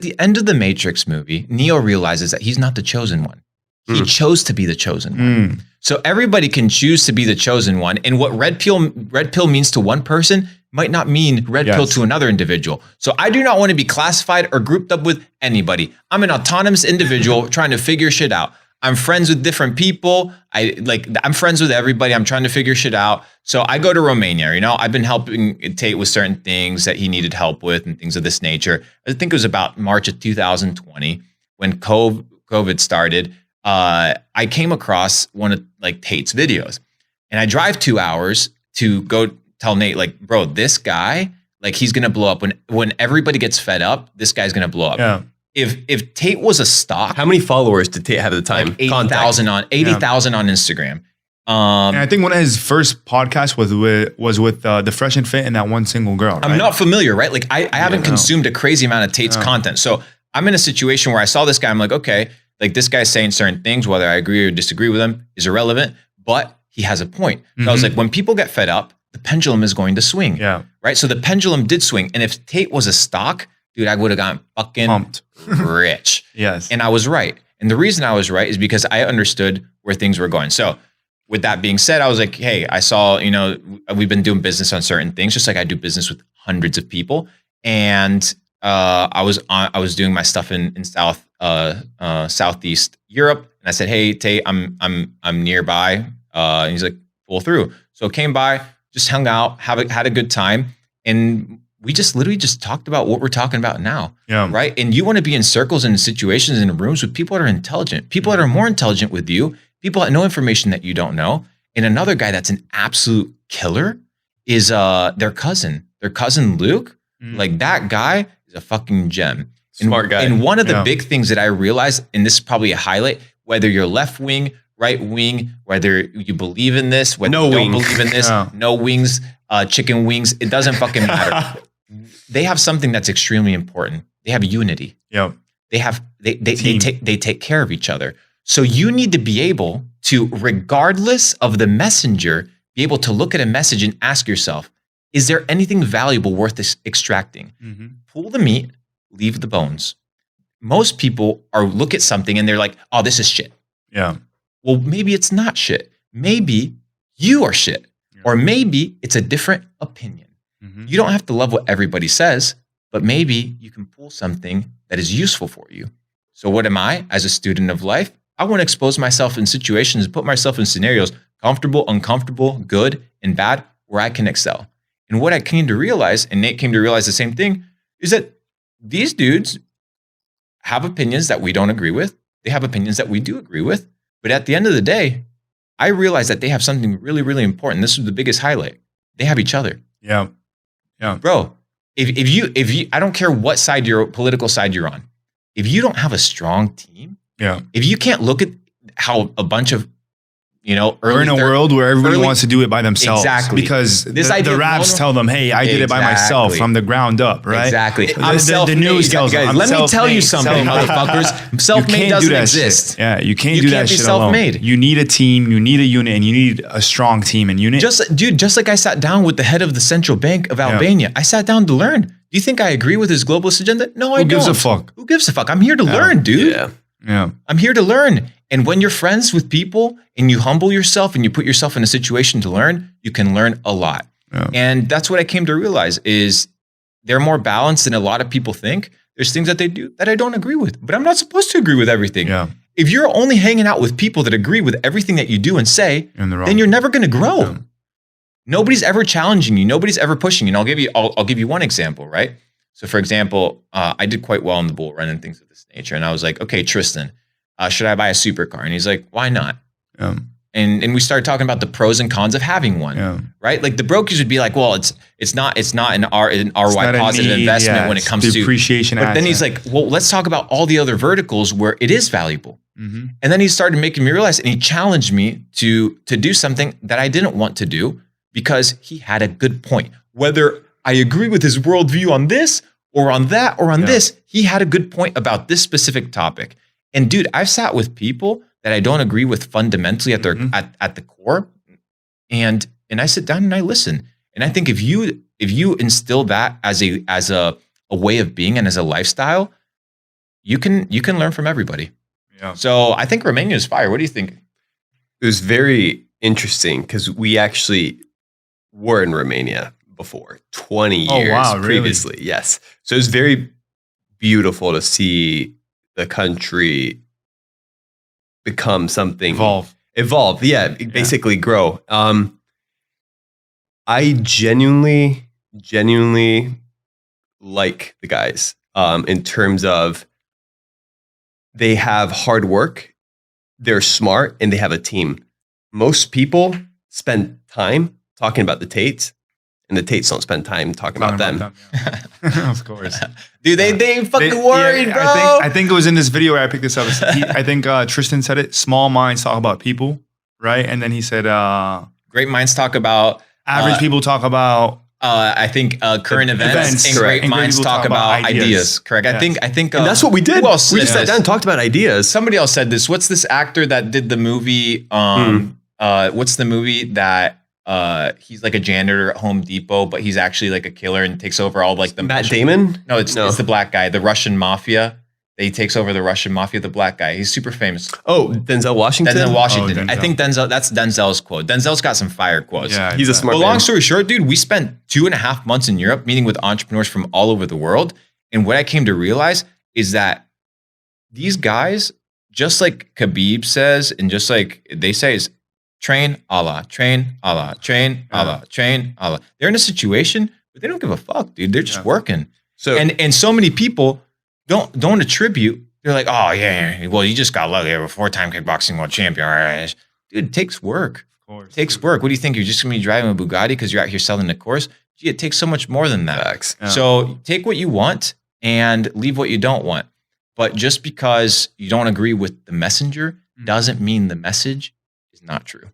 the end of the Matrix movie, Neo realizes that he's not the chosen one. He chose to be the chosen one. So everybody can choose to be the chosen one. And what red pill means to one person might not mean red pill to another individual. So I do not want to be classified or grouped up with anybody. I'm an autonomous individual trying to figure shit out. I'm friends with different people. I'm friends with everybody. I'm trying to figure shit out. So I go to Romania, I've been helping Tate with certain things that he needed help with and things of this nature. I think it was about March of 2020 when COVID started. I came across one of Tate's videos, and I drive 2 hours to go tell Nate, bro, this guy, he's going to blow up when everybody gets fed up. This guy's going to blow up. Yeah. If Tate was a stock, how many followers did Tate have at the time? 80,000 on Instagram. And I think one of his first podcasts was with the Fresh and Fit and that one single girl. Right? I'm not familiar, right? I haven't consumed a crazy amount of Tate's content. So I'm in a situation where I saw this guy. I'm like, okay, this guy's saying certain things, whether I agree or disagree with him is irrelevant, but he has a point. So I was like, when people get fed up, the pendulum is going to swing. Yeah. Right. So the pendulum did swing. And if Tate was a stock, dude, I would have gotten fucking pumped. Rich. Yes. And I was right. And the reason I was right is because I understood where things were going. So with that being said, I was like, hey, I saw, we've been doing business on certain things, just like I do business with hundreds of people. And I was doing my stuff in Southeast Europe. And I said, hey, Tate, I'm nearby. And he's like, pull through. So came by, just hung out, had a good time. And we just literally just talked about what we're talking about now. Yeah. Right. And you want to be in circles and situations and rooms with people that are intelligent, people that are more intelligent with you, people that know information that you don't know. And another guy that's an absolute killer is their cousin Luke. That guy is a fucking gem. Smart guy. And one of the big things that I realized, and this is probably a highlight, whether you're left wing, right wing, whether you believe in this, whether you don't believe in this, no wings, chicken wings, it doesn't fucking matter. They have something that's extremely important. They have unity. Yeah. They take care of each other. So you need to be able to, regardless of the messenger, be able to look at a message and ask yourself, is there anything valuable worth extracting? Pull the meat, leave the bones. Most people look at something and they're like, oh, this is shit. Yeah. Well, maybe it's not shit. Maybe you are shit. Yeah. Or maybe it's a different opinion. You don't have to love what everybody says, but maybe you can pull something that is useful for you. So what am I as a student of life? I want to expose myself in situations, put myself in scenarios, comfortable, uncomfortable, good, and bad, where I can excel. And what I came to realize, and Nate came to realize the same thing, is that these dudes have opinions that we don't agree with. They have opinions that we do agree with. But at the end of the day, I realized that they have something really, really important. This is the biggest highlight. They have each other. Yeah. Yeah. Bro, if you, I don't care what side political side you're on. If you don't have a strong team, if you can't look at how a bunch of, we're in a world where everybody wants to do it by themselves. Exactly. Because the raps tell them, hey, I did it by myself from the ground up, right? Exactly. I'm self-made. The news tells them, let me tell you something, motherfuckers. Self-made doesn't exist. Yeah, you can't do that shit alone. You need a team, you need a unit, and you need a strong team and unit. Just like I sat down with the head of the central bank of Albania, I sat down to learn. Do you think I agree with his globalist agenda? No, I don't. Who gives a fuck? Who gives a fuck? I'm here to learn, dude. Yeah. I'm here to learn. And when you're friends with people and you humble yourself and you put yourself in a situation to learn, you can learn a lot. Yeah. And that's what I came to realize is they're more balanced than a lot of people think. There's things that they do that I don't agree with, but I'm not supposed to agree with everything. Yeah. If you're only hanging out with people that agree with everything that you do and say, then you're never going to grow. Yeah. Nobody's ever challenging you. Nobody's ever pushing you. And I'll give you one example, right? So for example, I did quite well in the bull run and things of this nature. And I was like, okay, Tristan, should I buy a supercar? And he's like, why not? And we started talking about the pros and cons of having one, right? Like the brokers would be like, well, it's not an ROI positive investment when it comes to depreciation. But then he's like, well, let's talk about all the other verticals where it is valuable. And then he started making me realize, and he challenged me to do something that I didn't want to do because he had a good point. Whether I agree with his worldview on this or on that or on this, he had a good point about this specific topic. And dude, I've sat with people that I don't agree with fundamentally at their at the core, and I sit down and I listen. And I think if you instill that as a way of being and as a lifestyle, you can learn from everybody. Yeah. So I think Romania is fire. What do you think? It was very interesting because we actually were in Romania before 20 years previously. Really? Yes. So it was very beautiful to see the country become something. Evolve. Yeah. Basically grow. I genuinely like the guys in terms of they have hard work, they're smart, and they have a team. Most people spend time talking about the Tates, and the Tates don't spend time talking about them. Of course. Dude, they fucking worried, bro. I think it was in this video where I picked this up. I think Tristan said it. Small minds talk about people, right? And then he said, great minds talk about average people talk about. I think current events and great minds talk about ideas. Correct. Yes. I think, and that's what we did. We just sat down and talked about ideas. Somebody else said this. What's this actor that did the movie? What's the movie that he's like a janitor at Home Depot, but he's actually like a killer and takes over all like the Matt Damon? No, it's the black guy, the Russian mafia. He takes over the Russian mafia, the black guy. He's super famous. Oh, Denzel Washington? Denzel Washington. I think that's Denzel's quote. Denzel's got some fire quotes. Yeah, he's a smart man. Long story short, dude, we spent 2.5 months in Europe meeting with entrepreneurs from all over the world. And what I came to realize is that these guys, just like Khabib says, and just like they say, is train Allah, train Allah, train Allah, train Allah. They're in a situation, but they don't give a fuck, dude. They're just working. So and so many people don't attribute. They're like, oh yeah, well, you just got lucky. You're a 4-time kickboxing world champion. All right. Dude, it takes work. Of course. It takes work. What do you think? You're just gonna be driving a Bugatti because you're out here selling the course? Gee, it takes so much more than that. Yeah. So take what you want and leave what you don't want. But just because you don't agree with the messenger doesn't mean the message is not true.